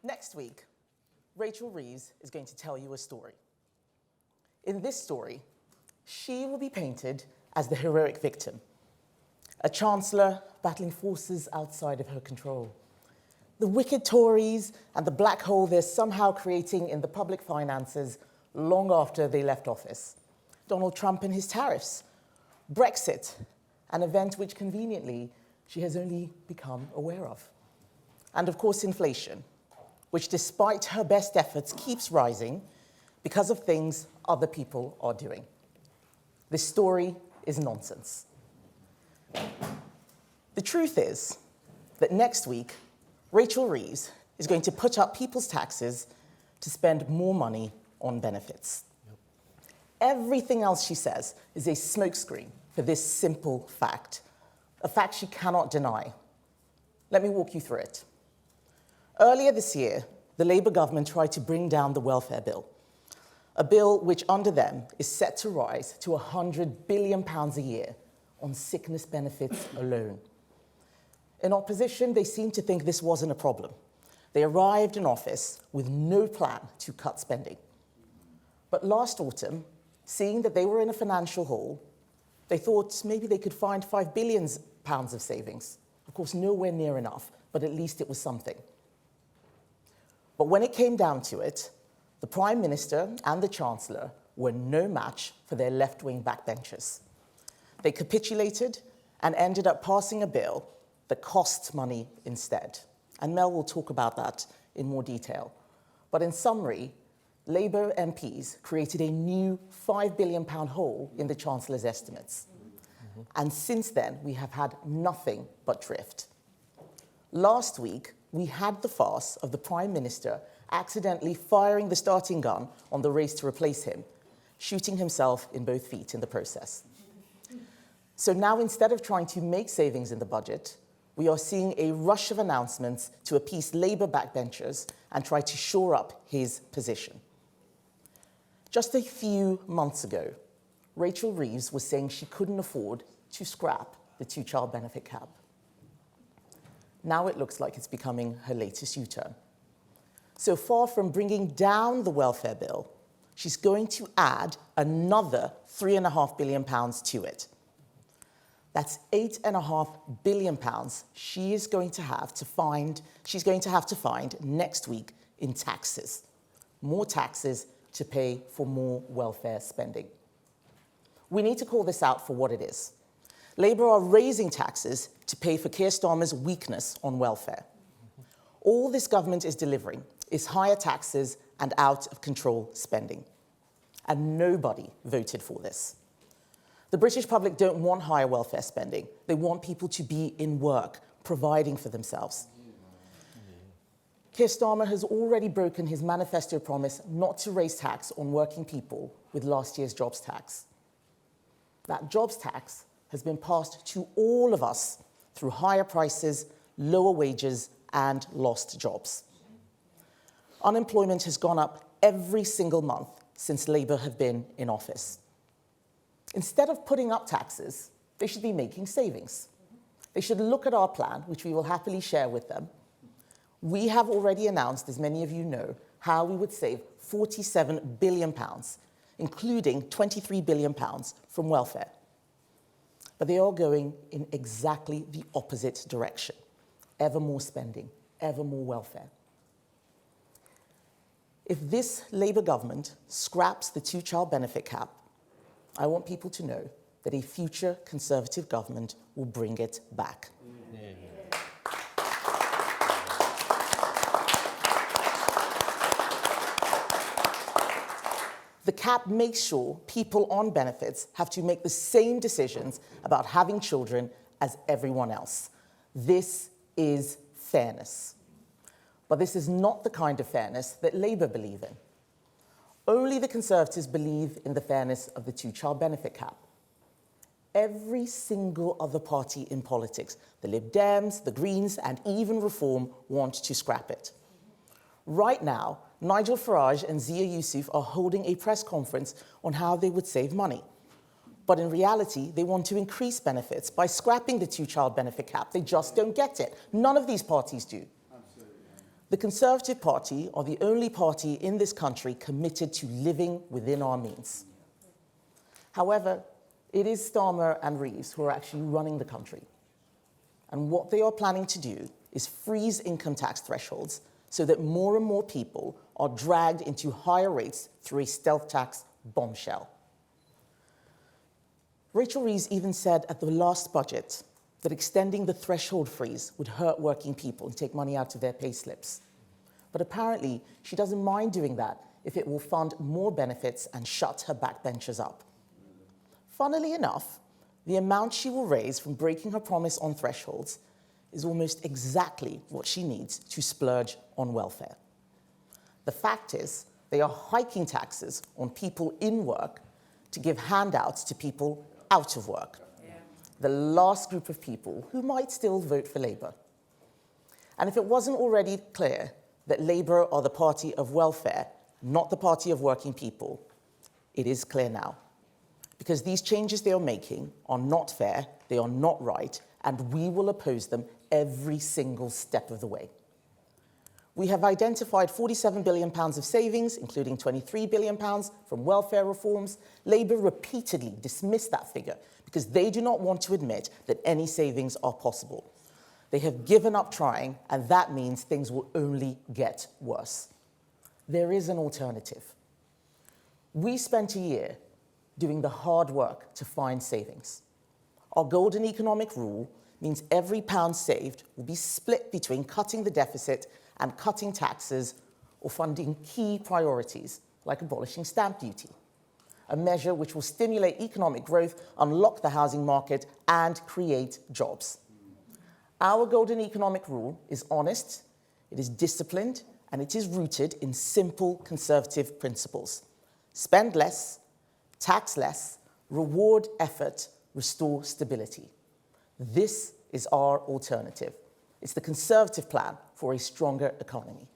Next week, Rachel Reeves is going to tell you a story. In this story, she will be painted as the heroic victim, a Chancellor battling forces outside of her control, the wicked Tories and the black hole they're somehow creating in the public finances long after they left office, Donald Trump and his tariffs, Brexit, an event which conveniently she has only become aware of, and of course inflation, which despite her best efforts keeps rising because of things other people are doing. This story is nonsense. The truth is that next week, Rachel Reeves is going to put up people's taxes to spend more money on benefits. Yep. Everything else she says is a smokescreen for this simple fact, a fact she cannot deny. Let me walk you through it. Earlier this year, the Labour government tried to bring down the welfare bill, a bill which under them is set to rise to £100 billion a year on sickness benefits alone. In opposition, they seemed to think this wasn't a problem. They arrived in office with no plan to cut spending. But last autumn, seeing that they were in a financial hole, they thought maybe they could find £5 billion of savings. Of course, nowhere near enough, but at least it was something. But when it came down to it, the Prime Minister and the Chancellor were no match for their left-wing backbenchers. They capitulated and ended up passing a bill that costs money instead. And Mel will talk about that in more detail. But in summary, Labour MPs created a new £5 billion hole in the Chancellor's estimates. And since then, we have had nothing but drift. Last week, we had the farce of the Prime Minister accidentally firing the starting gun on the race to replace him, shooting himself in both feet in the process. So now, instead of trying to make savings in the budget, we are seeing a rush of announcements to appease Labour backbenchers and try to shore up his position. Just a few months ago, Rachel Reeves was saying she couldn't afford to scrap the two-child benefit cap. Now it looks like it's becoming her latest U-turn. So far from bringing down the welfare bill, she's going to add another £3.5 billion to it. That's £8.5 billion she's going to have to find next week in taxes. More taxes to pay for more welfare spending. We need to call this out for what it is. Labour are raising taxes to pay for Keir Starmer's weakness on welfare. All this government is delivering is higher taxes and out-of-control spending. And nobody voted for this. The British public don't want higher welfare spending. They want people to be in work, providing for themselves. Keir Starmer has already broken his manifesto promise not to raise tax on working people with last year's jobs tax. That jobs tax has been passed to all of us through higher prices, lower wages, and lost jobs. Unemployment has gone up every single month since Labour have been in office. Instead of putting up taxes, they should be making savings. They should look at our plan, which we will happily share with them. We have already announced, as many of you know, how we would save £47 billion, including £23 billion from welfare. But they are going in exactly the opposite direction. Ever more spending, ever more welfare. If this Labour government scraps the two-child benefit cap, I want people to know that a future Conservative government will bring it back. The cap makes sure people on benefits have to make the same decisions about having children as everyone else. This is fairness. But this is not the kind of fairness that Labour believe in. Only the Conservatives believe in the fairness of the two-child benefit cap. Every single other party in politics, the Lib Dems, the Greens, and even Reform, want to scrap it. Right now, Nigel Farage and Zia Yusuf are holding a press conference on how they would save money. But in reality, they want to increase benefits by scrapping the two-child benefit cap. They just don't get it. None of these parties do. Absolutely. The Conservative Party are the only party in this country committed to living within our means. However, it is Starmer and Reeves who are actually running the country. And what they are planning to do is freeze income tax thresholds so that more and more people are dragged into higher rates through a stealth tax bombshell. Rachel Reeves even said at the last budget that extending the threshold freeze would hurt working people and take money out of their pay slips. But apparently, she doesn't mind doing that if it will fund more benefits and shut her backbenchers up. Funnily enough, the amount she will raise from breaking her promise on thresholds is almost exactly what she needs to splurge on welfare. The fact is, they are hiking taxes on people in work to give handouts to people out of work. The last group of people who might still vote for Labour. And if it wasn't already clear that Labour are the party of welfare, not the party of working people, it is clear now. Because these changes they are making are not fair, they are not right, and we will oppose them every single step of the way. We have identified £47 billion of savings, including £23 billion from welfare reforms. Labour repeatedly dismissed that figure because they do not want to admit that any savings are possible. They have given up trying, and that means things will only get worse. There is an alternative. We spent a year doing the hard work to find savings. Our golden economic rule means every pound saved will be split between cutting the deficit and cutting taxes or funding key priorities, like abolishing stamp duty, a measure which will stimulate economic growth, unlock the housing market, and create jobs. Our golden economic rule is honest, it is disciplined, and it is rooted in simple conservative principles. Spend less, tax less, reward effort, restore stability. This is our alternative. It's the Conservative plan for a stronger economy.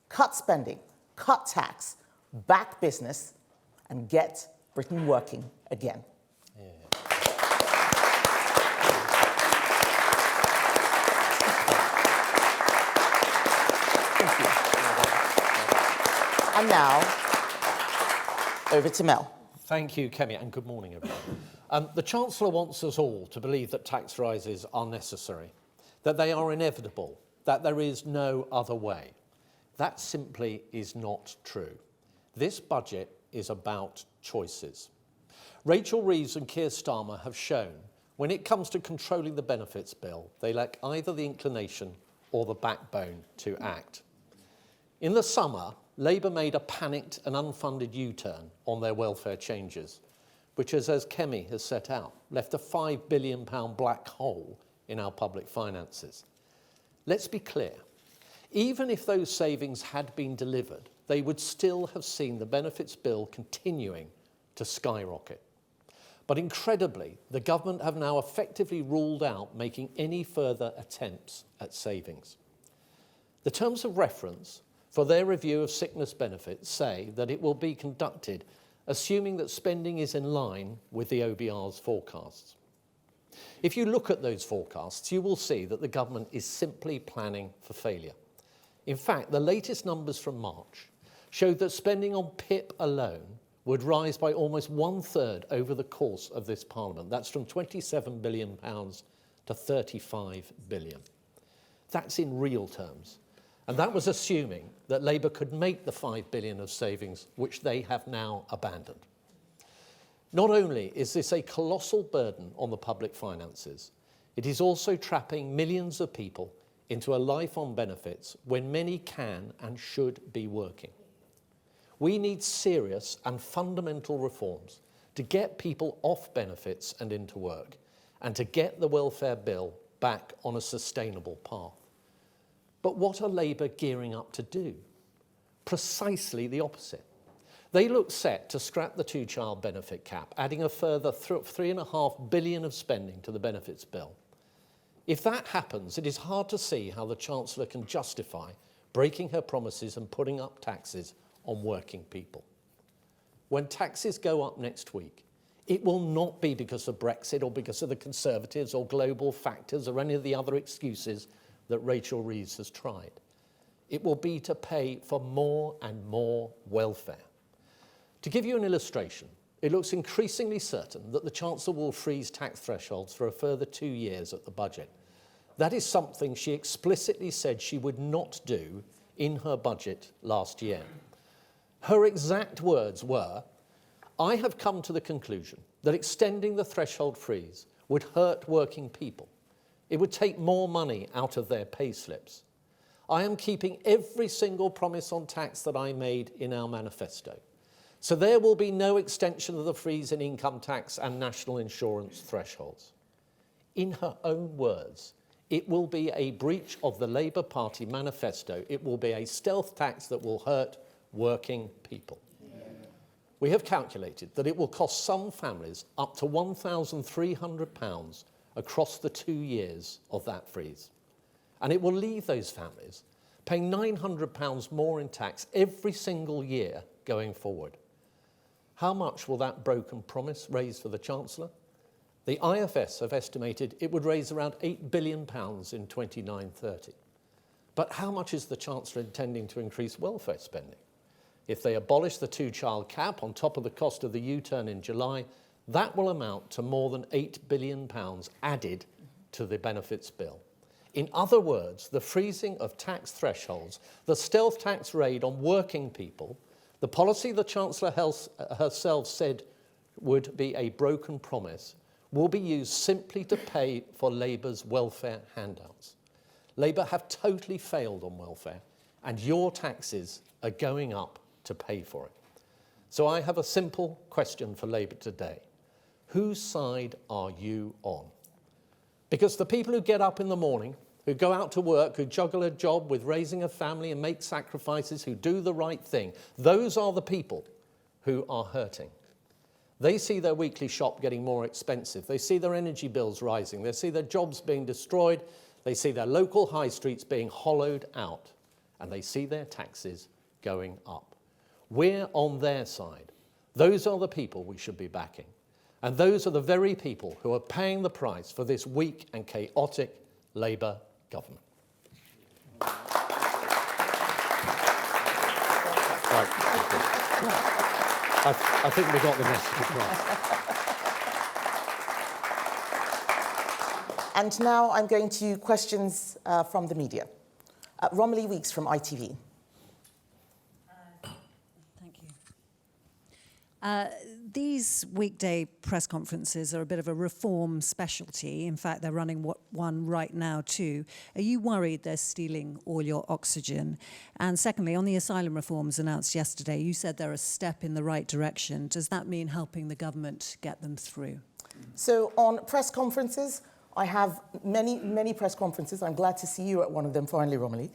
Cut spending, cut tax, back business, and get Britain working again. Thank you. And now, over to Mel. Thank you, Kemi, and good morning, everyone. The Chancellor wants us all to believe that tax rises are necessary, that they are inevitable, that there is no other way. That simply is not true. This budget is about choices. Rachel Reeves and Keir Starmer have shown when it comes to controlling the benefits bill, they lack either the inclination or the backbone to act. In the summer, Labour made a panicked and unfunded U-turn on their welfare changes, which has, as Kemi has set out, left a £5 billion black hole in our public finances. Let's be clear, even if those savings had been delivered, they would still have seen the benefits bill continuing to skyrocket. But incredibly, the government have now effectively ruled out making any further attempts at savings. The terms of reference for their review of sickness benefits say that it will be conducted assuming that spending is in line with the OBR's forecasts. If you look at those forecasts, you will see that the government is simply planning for failure. In fact, the latest numbers from March showed that spending on PIP alone would rise by almost 1/3 over the course of this Parliament. That's from £27 billion to £35 billion. That's in real terms. And that was assuming that Labour could make the £5 billion of savings, which they have now abandoned. Not only is this a colossal burden on the public finances, it is also trapping millions of people into a life on benefits when many can and should be working. We need serious and fundamental reforms to get people off benefits and into work, and to get the welfare bill back on a sustainable path. But what are Labour gearing up to do? Precisely the opposite. They look set to scrap the two-child benefit cap, adding a further £3.5 billion of spending to the benefits bill. If that happens, it is hard to see how the Chancellor can justify breaking her promises and putting up taxes on working people. When taxes go up next week, it will not be because of Brexit or because of the Conservatives or global factors or any of the other excuses that Rachel Reeves has tried. It will be to pay for more and more welfare. To give you an illustration, it looks increasingly certain that the Chancellor will freeze tax thresholds for a further 2 years at the budget. That is something she explicitly said she would not do in her budget last year. Her exact words were, "I have come to the conclusion that extending the threshold freeze would hurt working people. It would take more money out of their pay slips. I am keeping every single promise on tax that I made in our manifesto. So there will be no extension of the freeze in income tax and national insurance thresholds." In her own words, it will be a breach of the Labour Party manifesto. It will be a stealth tax that will hurt working people. We have calculated that it will cost some families up to £1,300 across the 2 years of that freeze. And it will leave those families paying £900 more in tax every single year going forward. How much will that broken promise raise for the Chancellor? The IFS have estimated it would raise around £8 billion in 29-30. But how much is the Chancellor intending to increase welfare spending? If they abolish the two-child cap on top of the cost of the U-turn in July, that will amount to more than £8 billion added to the benefits bill. In other words, the freezing of tax thresholds, the stealth tax raid on working people, the policy the Chancellor herself said would be a broken promise, will be used simply to pay for Labour's welfare handouts. Labour have totally failed on welfare, and your taxes are going up to pay for it. So I have a simple question for Labour today. Whose side are you on? Because the people who get up in the morning, who go out to work, who juggle a job with raising a family and make sacrifices, who do the right thing, those are the people who are hurting. They see their weekly shop getting more expensive. They see their energy bills rising. They see their jobs being destroyed. They see their local high streets being hollowed out. And they see their taxes going up. We're on their side. Those are the people we should be backing. And those are the very people who are paying the price for this weak and chaotic Labour government. Right. I think we got the message across. And now I'm going to questions from the media. Romilly Weeks from ITV. Thank you. These weekday press conferences are a bit of a reform specialty. In fact, they're running one right now too. Are you worried they're stealing all your oxygen? And secondly, on the asylum reforms announced yesterday, you said they're a step in the right direction. Does that mean helping the government get them through? So on press conferences, I have many press conferences. I'm glad to see you at one of them finally, Romilly.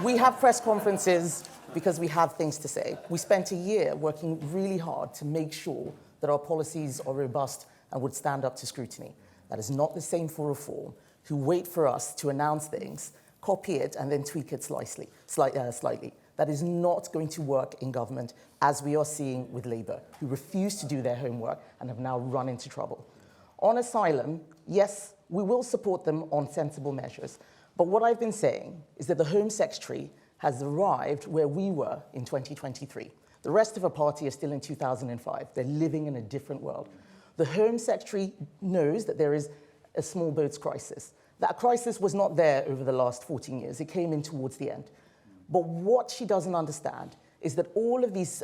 We have press conferences because we have things to say. We spent a year working really hard to make sure that our policies are robust and would stand up to scrutiny. That is not the same for reform, who wait for us to announce things, copy it, and then tweak it slightly. That is not going to work in government, as we are seeing with Labour, who refuse to do their homework and have now run into trouble. On asylum, yes, we will support them on sensible measures. But what I've been saying is that the Home Secretary has arrived where we were in 2023. The rest of our party is still in 2005. They're living in a different world. The Home Secretary knows that there is a small boats crisis. That crisis was not there over the last 14 years. It came in towards the end. But what she doesn't understand is that all of these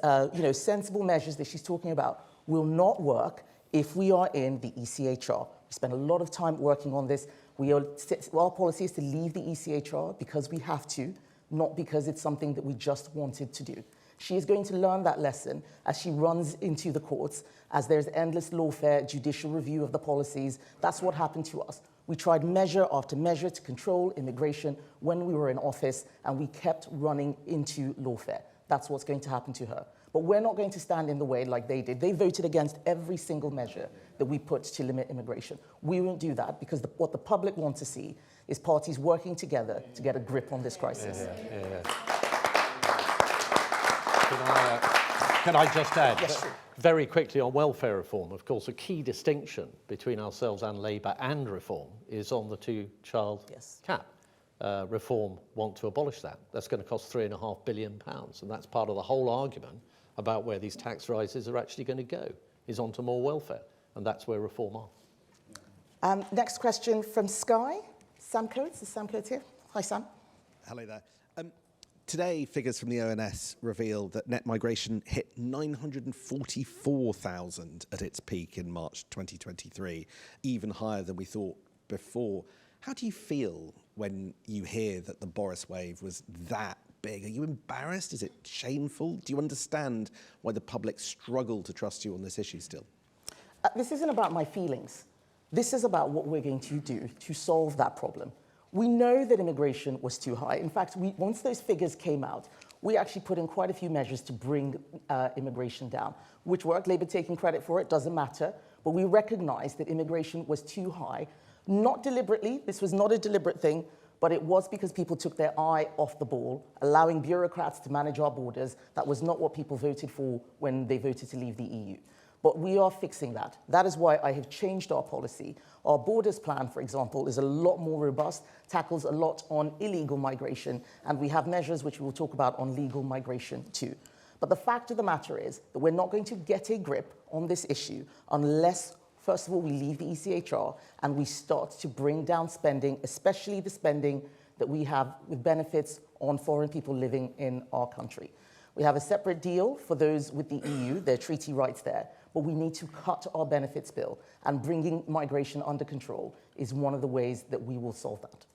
sensible measures that she's talking about will not work if we are in the ECHR. We spent a lot of time working on this. Our policy is to leave the ECHR because we have to, not because it's something that we just wanted to do. She is going to learn that lesson as she runs into the courts, as there's endless lawfare, judicial review of the policies. That's what happened to us. We tried measure after measure to control immigration when we were in office, and we kept running into lawfare. That's what's going to happen to her. But we're not going to stand in the way like they did. They voted against every single measure that we put to limit immigration. We won't do that because what the public want to see is parties working together to get a grip on this crisis. Can I just add, Yes, sure. very quickly on welfare reform, of course, a key distinction between ourselves and Labour and reform is on the two-child cap. reform want to abolish that. That's going to cost £3.5 billion, and that's part of the whole argument about where these tax rises are actually going to go, is onto more welfare, and that's where reform are. Next question from Sky. Sam Coates. Is Sam Coates here? Hi, Sam. Hello there. Today, figures from the ONS reveal that net migration hit 944,000 at its peak in March 2023, even higher than we thought before. How do you feel when you hear that the Boris wave was that big? Are you embarrassed? Is it shameful? Do you understand why the public struggle to trust you on this issue still? This isn't about my feelings. This is about what we're going to do to solve that problem. We know that immigration was too high. In fact, once those figures came out, we actually put in quite a few measures to bring immigration down, which worked. Labour taking credit for it, doesn't matter. But we recognized that immigration was too high, not deliberately. This was not a deliberate thing, but it was because people took their eye off the ball, allowing bureaucrats to manage our borders. That was not what people voted for when they voted to leave the EU. But we are fixing that. That is why I have changed our policy. Our borders plan, for example, is a lot more robust, tackles a lot on illegal migration, and we have measures which we will talk about on legal migration too. But the fact of the matter is that we're not going to get a grip on this issue unless, first of all, we leave the ECHR and we start to bring down spending, especially the spending that we have with benefits on foreign people living in our country. We have a separate deal for those with the EU, their treaty rights there, but we need to cut our benefits bill, and bringing migration under control is one of the ways that we will solve that.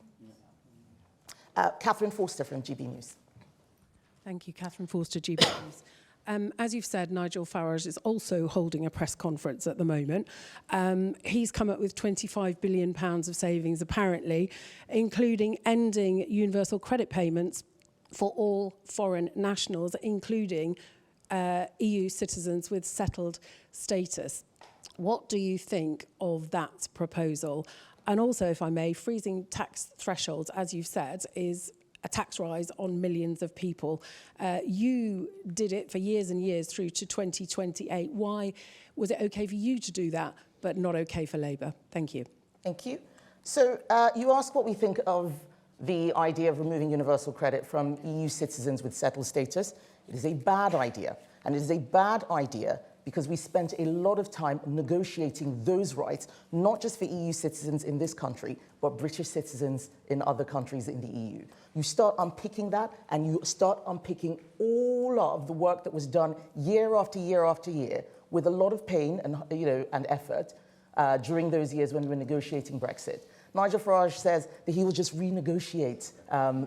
Catherine Forster from GB News. Thank you, Catherine Forster, GB News. As you've said, Nigel Farage is also holding a press conference at the moment. He's come up with £25 billion of savings, apparently, including ending universal credit payments for all foreign nationals, including EU citizens with settled status. What do you think of that proposal? And also, if I may, freezing tax thresholds, as you've said, is a tax rise on millions of people. You did it for years and years through to 2028. Why was it okay for you to do that, but not okay for Labour? Thank you. Thank you. So you asked what we think of the idea of removing universal credit from EU citizens with settled status. It is a bad idea. And it is a bad idea because we spent a lot of time negotiating those rights, not just for EU citizens in this country, but British citizens in other countries in the EU. You start unpicking that, and you start unpicking all of the work that was done year after year after year with a lot of pain and, and effort during those years when we were negotiating Brexit. Nigel Farage says that he will just renegotiate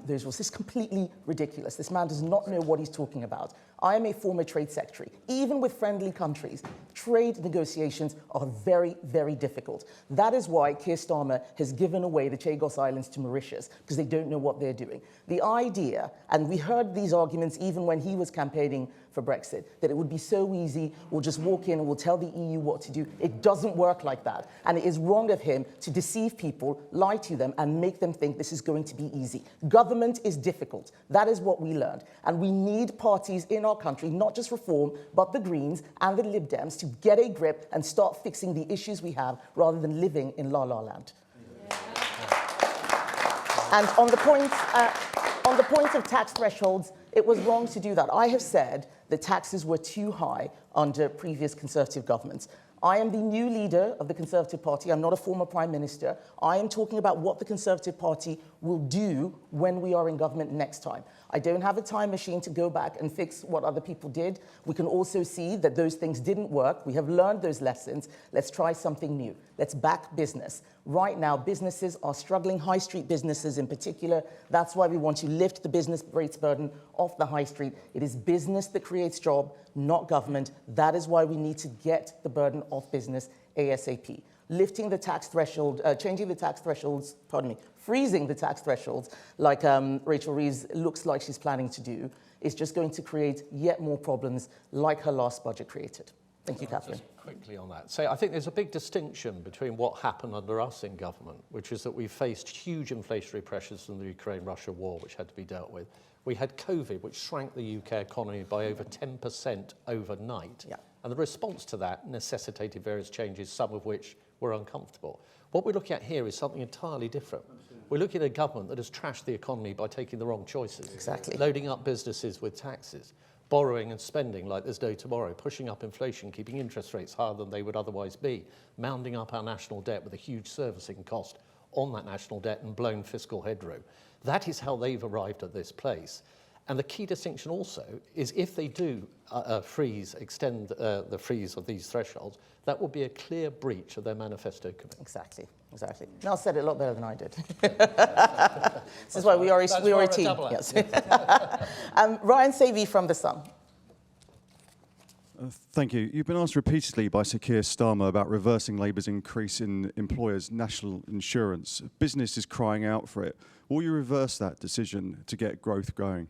those rules. This is completely ridiculous. This man does not know what he's talking about. I am a former trade secretary. Even with friendly countries, trade negotiations are very, very difficult. That is why Keir Starmer has given away the Chagos Islands to Mauritius, because they don't know what they're doing. The idea, and we heard these arguments even when he was campaigning for Brexit, that it would be so easy, we'll just walk in and we'll tell the EU what to do. It doesn't work like that. And it is wrong of him to deceive people, lie to them, and make them think this is going to be easy. Government is difficult. That is what we learned. And we need parties in our country, not just Reform, but the Greens and the Lib Dems, to get a grip and start fixing the issues we have rather than living in La La Land. And on the point of tax thresholds, it was wrong to do that. I have said that taxes were too high under previous Conservative governments. I am the new leader of the Conservative Party. I'm not a former Prime Minister. I am talking about what the Conservative Party will do when we are in government next time. I don't have a time machine to go back and fix what other people did. We can also see that those things didn't work. We have learned those lessons. Let's try something new. Let's back business. Right now, businesses are struggling, high street businesses in particular. That's why we want to lift the business rates burden off the high street. It is business that creates jobs, not government. That is why we need to get the burden off business ASAP. Lifting the tax threshold, changing the tax thresholds, freezing the tax thresholds, like Rachel Reeves looks like she's planning to do, is just going to create yet more problems like her last budget created. Thank you, Catherine. Just quickly on that. So I think there's a big distinction between what happened under us in government, which is that we faced huge inflationary pressures from the Ukraine-Russia war, which had to be dealt with. We had COVID, which shrank the UK economy by over 10% overnight. Yeah. And the response to that necessitated various changes, some of which were uncomfortable. What we're looking at here is something entirely different. We're looking at a government that has trashed the economy by taking the wrong choices. Exactly. Loading up businesses with taxes, borrowing and spending like there's no tomorrow, pushing up inflation, keeping interest rates higher than they would otherwise be, mounding up our national debt with a huge servicing cost on that national debt and blown fiscal headroom. That is how they've arrived at this place. And the key distinction also is if they do extend the freeze of these thresholds, that will be a clear breach of their manifesto commitment. Exactly. Mel said it a lot better than I did. This is why we are a team. Yes. Ryan Savey from The Sun. Thank you. You've been asked repeatedly by Sir Keir Starmer about reversing Labour's increase in employers' national insurance. Business is crying out for it. Will you reverse that decision to get growth going?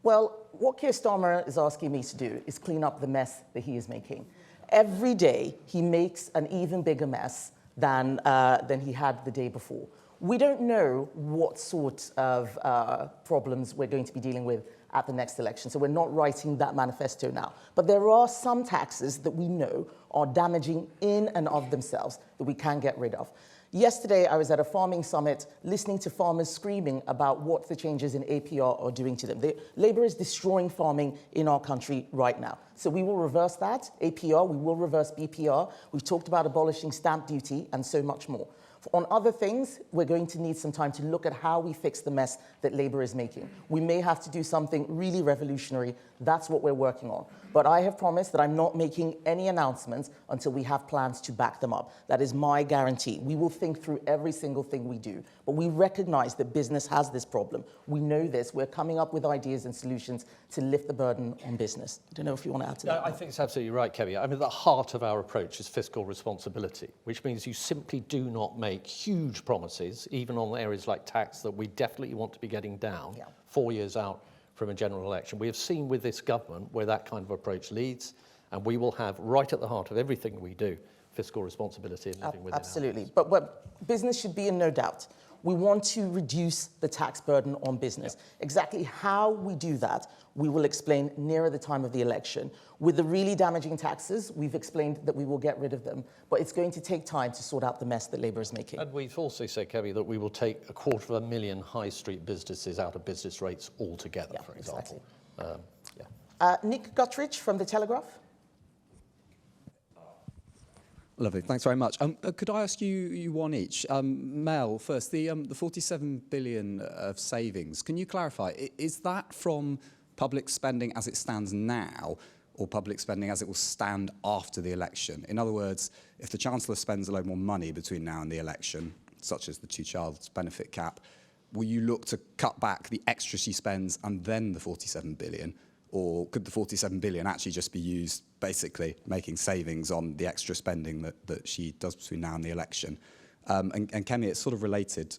Well, what Keir Starmer is asking me to do is clean up the mess that he is making. Every day, he makes an even bigger mess than he had the day before. We don't know what sort of problems we're going to be dealing with at the next election, so we're not writing that manifesto now. But there are some taxes that we know are damaging in and of themselves that we can get rid of. Yesterday, I was at a farming summit listening to farmers screaming about what the changes in APR are doing to them. Labour is destroying farming in our country right now. So we will reverse that, APR, we will reverse BPR. We've talked about abolishing stamp duty and so much more. On other things, we're going to need some time to look at how we fix the mess that Labour is making. We may have to do something really revolutionary. That's what we're working on. But I have promised that I'm not making any announcements until we have plans to back them up. That is my guarantee. We will think through every single thing we do. But we recognize that business has this problem. We know this. We're coming up with ideas and solutions to lift the burden on business. I don't know if you want to add to that. I think it's absolutely right, Kemi. I mean, the heart of our approach is fiscal responsibility, which means you simply do not make huge promises, even on areas like tax that we definitely want to be getting down 4 years out from a general election. We have seen with this government where that kind of approach leads, and we will have right at the heart of everything we do fiscal responsibility and living within Absolutely. But what business should be in no doubt. We want to reduce the tax burden on business. Exactly how we do that, we will explain nearer the time of the election. With the really damaging taxes, we've explained that we will get rid of them, but it's going to take time to sort out the mess that Labour is making. And we've also said, Kemi, that we will take 250,000 high street businesses out of business rates altogether, for example. Exactly. Nick Guttridge from The Telegraph. Lovely, thanks very much. Could I ask you one each? Mel, first, the 47 billion of savings, can you clarify, is that from public spending as it stands now, or public spending as it will stand after the election? In other words, if the Chancellor spends a load more money between now and the election, such as the two-child benefit cap, will you look to cut back the extra she spends and then the 47 billion? Or could the 47 billion actually just be used basically making savings on the extra spending that she does between now and the election? And Kemi, it's sort of related.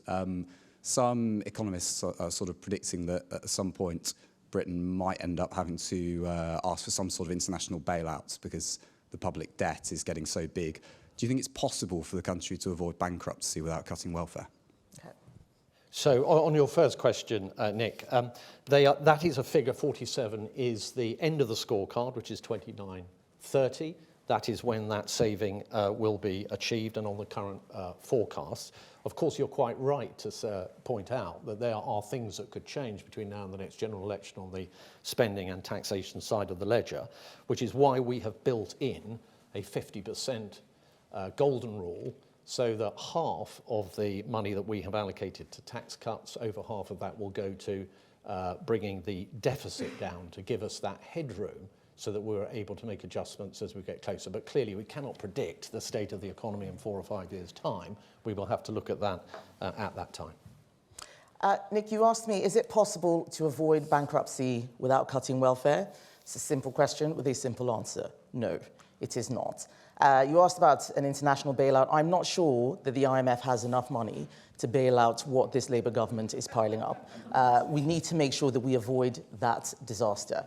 Some economists are sort of predicting that at some point Britain might end up having to ask for some sort of international bailouts because the public debt is getting so big. Do you think it's possible for the country to avoid bankruptcy without cutting welfare? So on your first question, Nick, that is a figure, 47 is the end of the scorecard, which is 29.30. That is when that saving will be achieved and on the current forecast. Of course, you're quite right to point out that there are things that could change between now and the next general election on the spending and taxation side of the ledger, which is why we have built in a 50% golden rule, so that half of the money that we have allocated to tax cuts, over half of that will go to bringing the deficit down to give us that headroom so that we're able to make adjustments as we get closer. But clearly we cannot predict the state of the economy in 4 or 5 years' time. We will have to look at that at that time. Nick, you asked me, is it possible to avoid bankruptcy without cutting welfare? It's a simple question with a simple answer. No, it is not. You asked about an international bailout. I'm not sure that the IMF has enough money to bail out what this Labour government is piling up. We need to make sure that we avoid that disaster.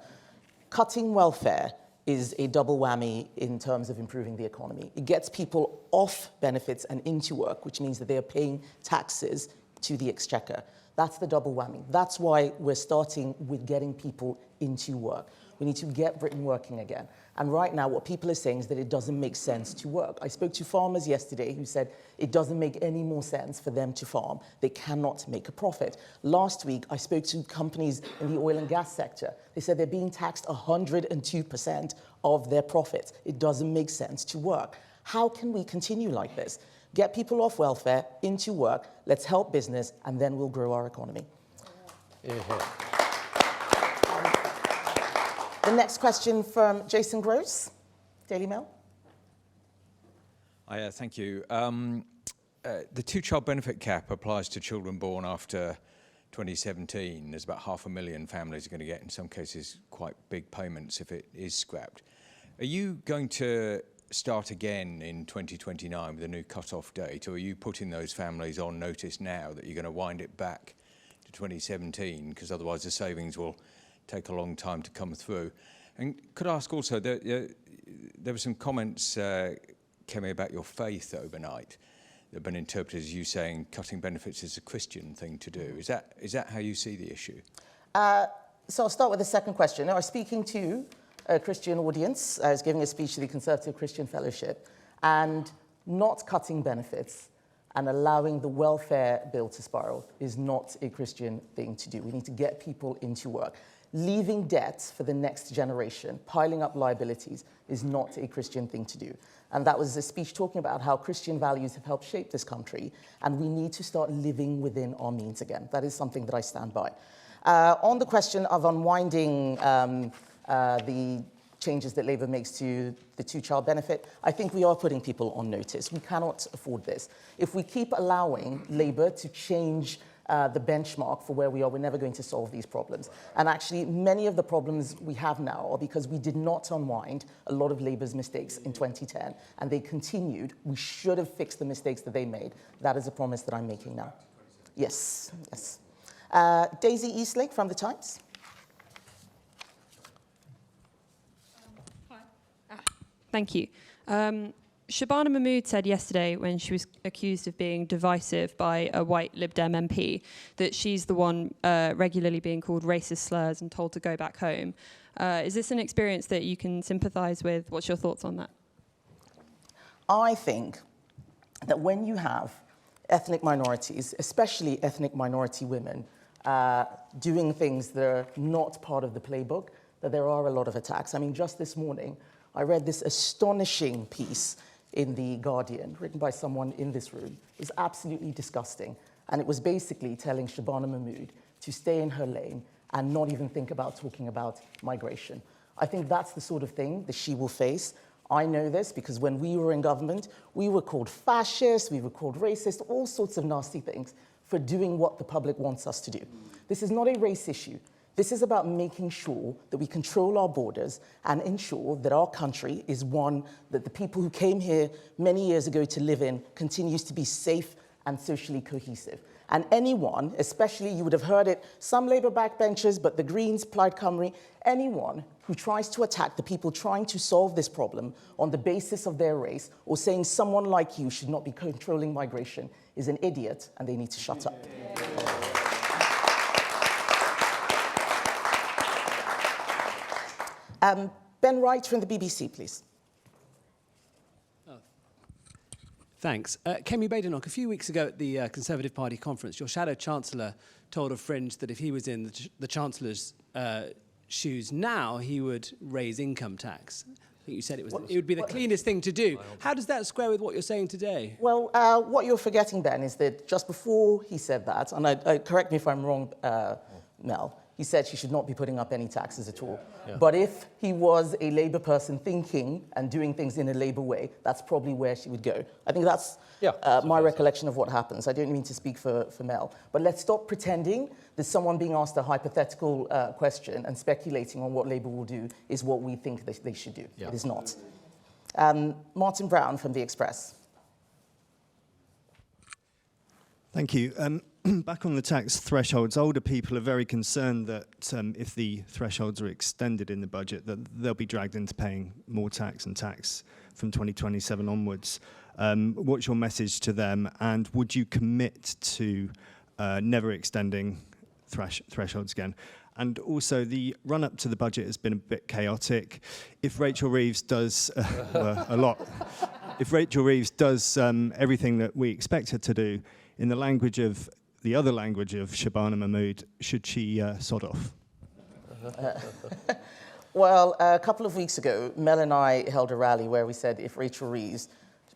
Cutting welfare is a double whammy in terms of improving the economy. It gets people off benefits and into work, which means that they are paying taxes to the exchequer. That's the double whammy. That's why we're starting with getting people into work. We need to get Britain working again. And right now, what people are saying is that it doesn't make sense to work. I spoke to farmers yesterday who said it doesn't make any more sense for them to farm. They cannot make a profit. Last week, I spoke to companies in the oil and gas sector. They said they're being taxed 102% of their profits. It doesn't make sense to work. How can we continue like this? Get people off welfare, into work, let's help business, and then we'll grow our economy. The next question from Jason Gross, Daily Mail. Thank you. The two-child benefit cap applies to children born after 2017. There's about 500,000 families are going to get, in some cases, quite big payments if it is scrapped. Are you going to start again in 2029 with a new cut-off date, or are you putting those families on notice now that you're going to wind it back to 2017, because otherwise the savings will take a long time to come through? And could I ask also, there were some comments, Kemi, about your faith overnight that have been interpreted as you saying cutting benefits is a Christian thing to do. Is that how you see the issue? So I'll start with the second question. I was speaking to a Christian audience. I was giving a speech to the Conservative Christian Fellowship, and not cutting benefits and allowing the welfare bill to spiral is not a Christian thing to do. We need to get people into work. Leaving debt for the next generation, piling up liabilities, is not a Christian thing to do. And that was a speech talking about how Christian values have helped shape this country, and we need to start living within our means again. That is something that I stand by. On the question of unwinding the changes that Labour makes to the two-child benefit, I think we are putting people on notice. We cannot afford this. If we keep allowing Labour to change the benchmark for where we are, we're never going to solve these problems. And actually, many of the problems we have now are because we did not unwind a lot of Labour's mistakes in 2010, and they continued. We should have fixed the mistakes that they made. That is a promise that I'm making now. Yes, yes. Daisy Eastlake from The Times. Thank you. Shabana Mahmood said yesterday, when she was accused of being divisive by a white Lib Dem MP, that she's the one regularly being called racist slurs and told to go back home. Is this an experience that you can sympathise with? What's your thoughts on that? I think that when you have ethnic minorities, especially ethnic minority women, doing things that are not part of the playbook, that there are a lot of attacks. I mean, just this morning, I read this astonishing piece in The Guardian, written by someone in this room. It was absolutely disgusting. And it was basically telling Shabana Mahmood to stay in her lane and not even think about talking about migration. I think that's the sort of thing that she will face. I know this because when we were in government, we were called fascist, we were called racist, all sorts of nasty things for doing what the public wants us to do. This is not a race issue. This is about making sure that we control our borders and ensure that our country is one that the people who came here many years ago to live in continues to be safe and socially cohesive. And anyone, especially, you would have heard it, some Labour backbenchers, but the Greens, Plaid Cymru, anyone who tries to attack the people trying to solve this problem on the basis of their race or saying someone like you should not be controlling migration is an idiot, and they need to shut up. Ben Wright from the BBC, please. Thanks. Kemi Badenoch, a few weeks ago at the Conservative Party conference, your shadow Chancellor told a fringe that if he was in the Chancellor's shoes now, he would raise income tax. I think you said it would be the cleanest thing to do. How does that square with what you're saying today? Well, what you're forgetting, Ben, is that just before he said that, and correct me if I'm wrong, Mel, he said she should not be putting up any taxes at all. Yeah. But if he was a Labour person thinking and doing things in a Labour way, that's probably where she would go. I think that's my recollection of what happens. I don't mean to speak for Mel. But let's stop pretending that someone being asked a hypothetical question and speculating on what Labour will do is what we think they should do. Yeah. It is not. Martin Brown from The Express. Thank you. Back on the tax thresholds, older people are very concerned that if the thresholds are extended in the budget, that they'll be dragged into paying more tax and tax from 2027 onwards. What's your message to them, and would you commit to never extending thresholds again. And also, the run-up to the budget has been a bit chaotic. If Rachel Reeves does if Rachel Reeves does everything that we expect her to do, in the other language of Shabana Mahmood, should she sod off? Well, a couple of weeks ago, Mel and I held a rally where we said if Rachel Reeves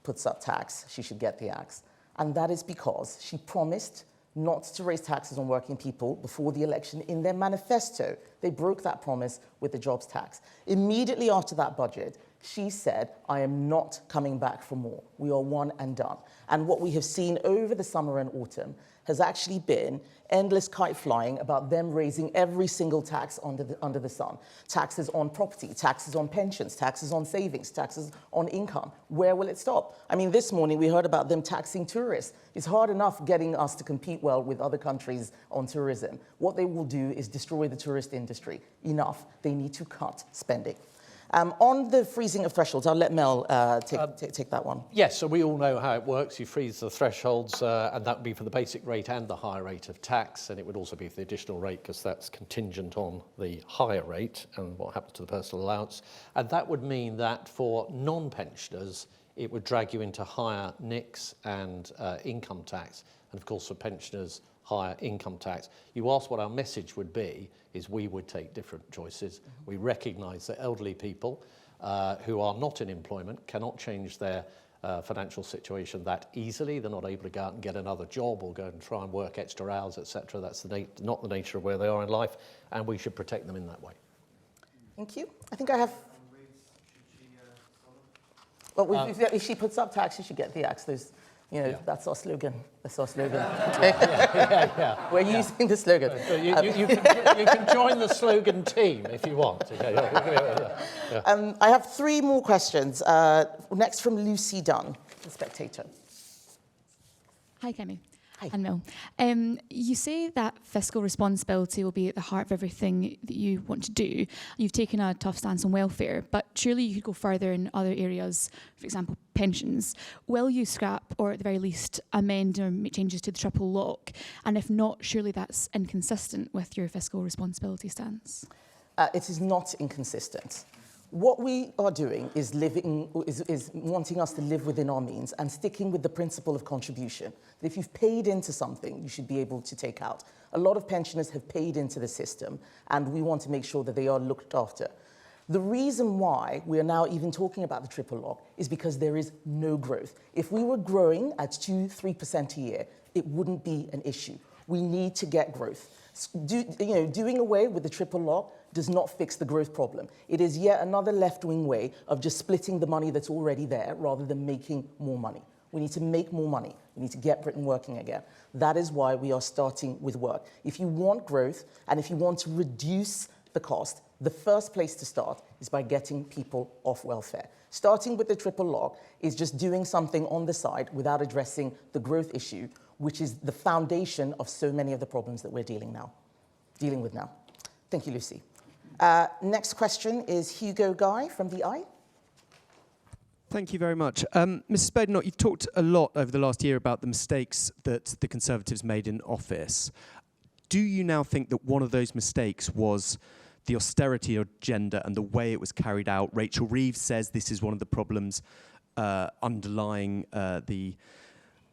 puts up tax, she should get the axe. And that is because she promised not to raise taxes on working people before the election in their manifesto. They broke that promise with the jobs tax. Immediately after that budget, she said, I am not coming back for more. We are one and done. And what we have seen over the summer and autumn has actually been endless kite flying about them raising every single tax under the sun. Taxes on property, taxes on pensions, taxes on savings, taxes on income. Where will it stop? I mean, this morning we heard about them taxing tourists. It's hard enough getting us to compete well with other countries on tourism. What they will do is destroy the tourist industry. Enough. They need to cut spending. On the freezing of thresholds, I'll let Mel take that one. Yes, so we all know how it works. You freeze the thresholds, and that would be for the basic rate and the higher rate of tax, and it would also be for the additional rate because that's contingent on the higher rate and what happens to the personal allowance. And that would mean that for non-pensioners, it would drag you into higher NICs and income tax, and of course for pensioners, higher income tax. You asked what our message would be, is we would take different choices. We recognise that elderly people who are not in employment cannot change their financial situation that easily. They're not able to go out and get another job or go and try and work extra hours, etc. That's not the nature of where they are in life, and we should protect them in that way. Thank you. I think I have... Well, if she puts up tax, she should get the axe. There's, that's our slogan. That's our slogan. Yeah. We're using the slogan. You can join the slogan team if you want. I have 3 more questions. Next from Lucy Dunn, The Spectator. Hi, Kemi. Hi. And Mel. You say that fiscal responsibility will be at the heart of everything that you want to do. You've taken a tough stance on welfare, but surely you could go further in other areas, for example, pensions. Will you scrap, or at the very least, amend or make changes to the triple lock? And if not, surely that's inconsistent with your fiscal responsibility stance. It is not inconsistent. What we are doing is wanting us to live within our means and sticking with the principle of contribution. That if you've paid into something, you should be able to take out. A lot of pensioners have paid into the system, and we want to make sure that they are looked after. The reason why we are now even talking about the triple lock is because there is no growth. If we were growing at 2-3% a year, it wouldn't be an issue. We need to get growth. Doing away with the triple lock does not fix the growth problem. It is yet another left-wing way of just splitting the money that's already there rather than making more money. We need to make more money. We need to get Britain working again. That is why we are starting with work. If you want growth and if you want to reduce the cost, the first place to start is by getting people off welfare. Starting with the triple lock is just doing something on the side without addressing the growth issue, which is the foundation of so many of the problems that we're dealing with now. Thank you, Lucy. Next question is Hugo Guy from The Eye. Thank you very much. Mrs. Badenoch, you've talked a lot over the last year about the mistakes that the Conservatives made in office. Do you now think that one of those mistakes was the austerity agenda and the way it was carried out? Rachel Reeves says this is one of the problems underlying the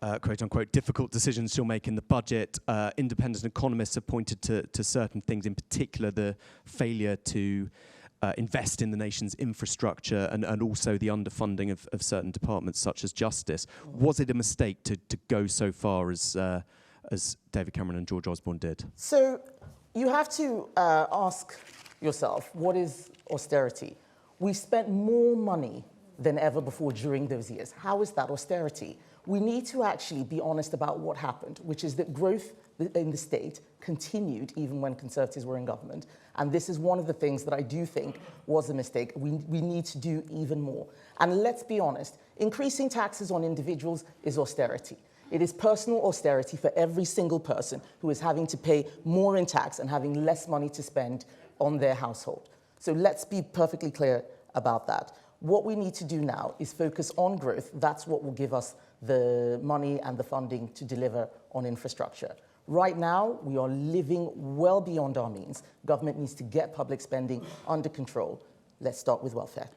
quote-unquote difficult decisions she'll make in the budget. Independent economists have pointed to certain things, in particular the failure to invest in the nation's infrastructure and also the underfunding of certain departments such as justice. Was it a mistake to go so far as David Cameron and George Osborne did? So you have to ask yourself, what is austerity? We spent more money than ever before during those years. How is that austerity? We need to actually be honest about what happened, which is that growth in the state continued even when Conservatives were in government. And this is one of the things that I do think was a mistake. We need to do even more. And let's be honest, increasing taxes on individuals is austerity. It is personal austerity for every single person who is having to pay more in tax and having less money to spend on their household. So let's be perfectly clear about that. What we need to do now is focus on growth. That's what will give us the money and the funding to deliver on infrastructure. Right now, we are living well beyond our means. Government needs to get public spending under control. Let's start with welfare.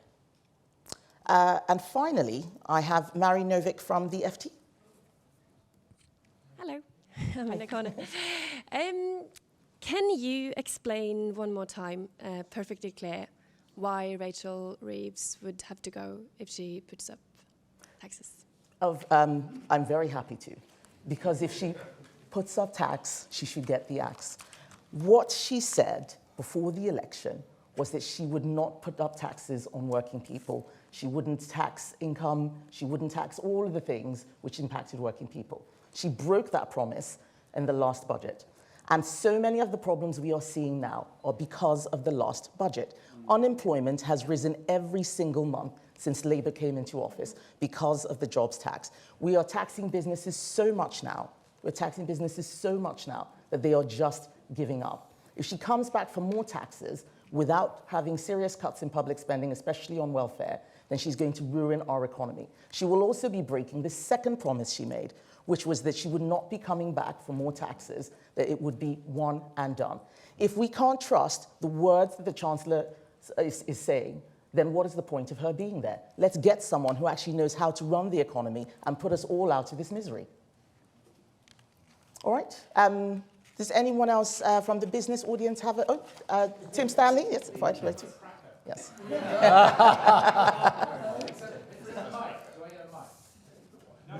And finally, I have Mary Novick from the FT. Hello, I'm in the corner. Can you explain one more time, perfectly clear, why Rachel Reeves would have to go if she puts up taxes? I'm very happy to, because if she puts up tax, she should get the axe. What she said before the election was that she would not put up taxes on working people. She wouldn't tax income. She wouldn't tax all of the things which impacted working people. She broke that promise in the last budget. And so many of the problems we are seeing now are because of the last budget. Unemployment has risen every single month since Labour came into office because of the jobs tax. We are taxing businesses so much now. We're taxing businesses so much now that they are just giving up. If she comes back for more taxes without having serious cuts in public spending, especially on welfare, then she's going to ruin our economy. She will also be breaking the second promise she made, which was that she would not be coming back for more taxes, that it would be one and done. If we can't trust the words that the Chancellor is saying, then what is the point of her being there? Let's get someone who actually knows how to run the economy and put us all out of this misery. All right. Does anyone else from the business audience have a... Tim Stanley? Yes, fine. Yes.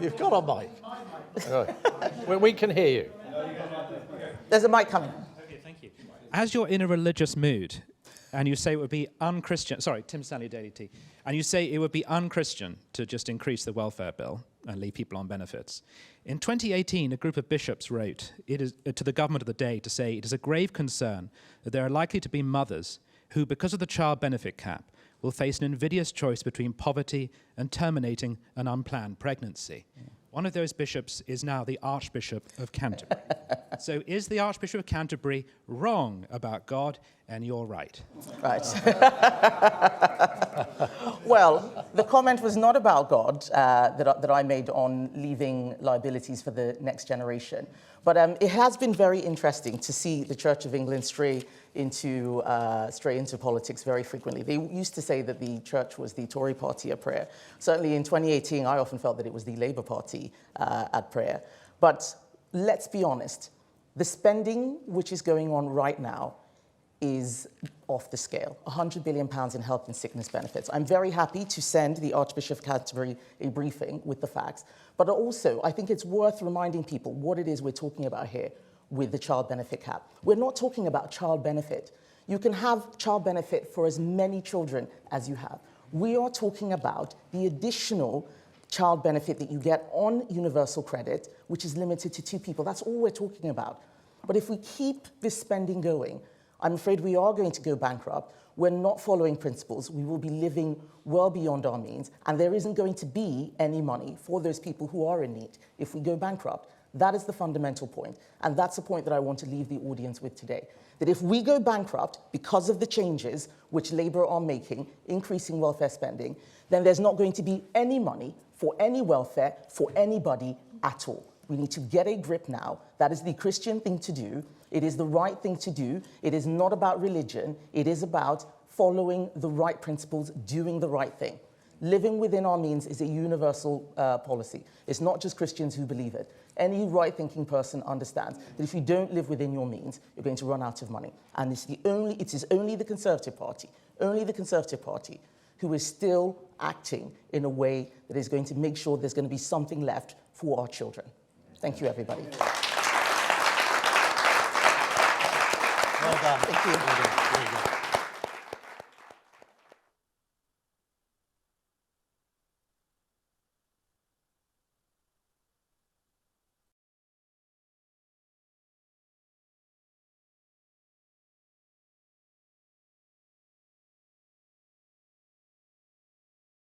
You've got a mic. Right. We can hear you. There's a mic coming. Okay, thank you. As you're in a religious mood, and you say it would be unchristian, sorry, Tim Stanley, Daily T, and you say it would be unchristian to just increase the welfare bill and leave people on benefits. In 2018, a group of bishops wrote to the government of the day to say it is a grave concern that there are likely to be mothers who, because of the child benefit cap, will face an invidious choice between poverty and terminating an unplanned pregnancy. Yeah. One of those bishops is now the Archbishop of Canterbury. So is the Archbishop of Canterbury wrong about God, and you're right? Right. Well, the comment was not about God that I made on leaving liabilities for the next generation. But it has been very interesting to see the Church of England stray into politics very frequently. They used to say that the church was the Tory party at prayer. Certainly in 2018, I often felt that it was the Labour Party at prayer. But let's be honest, the spending which is going on right now is off the scale. £100 billion in health and sickness benefits. I'm very happy to send the Archbishop of Canterbury a briefing with the facts, but also I think it's worth reminding people what it is we're talking about here with the child benefit cap. We're not talking about child benefit. You can have child benefit for as many children as you have. We are talking about the additional child benefit that you get on universal credit, which is limited to 2 people. That's all we're talking about. But if we keep this spending going, I'm afraid we are going to go bankrupt. We're not following principles. We will be living well beyond our means, and there isn't going to be any money for those people who are in need if we go bankrupt. That is the fundamental point, and that's the point that I want to leave the audience with today. That if we go bankrupt because of the changes which Labour are making, increasing welfare spending, then there's not going to be any money for any welfare for anybody at all. We need to get a grip now. That is the Christian thing to do. It is the right thing to do. It is not about religion. It is about following the right principles, doing the right thing. Living within our means is a universal policy. It's not just Christians who believe it. Any right-thinking person understands that if you don't live within your means, you're going to run out of money. And it is only the Conservative Party, who is still acting in a way that is going to make sure there's going to be something left for our children. Thank you, everybody. Well done. Thank you. Well done.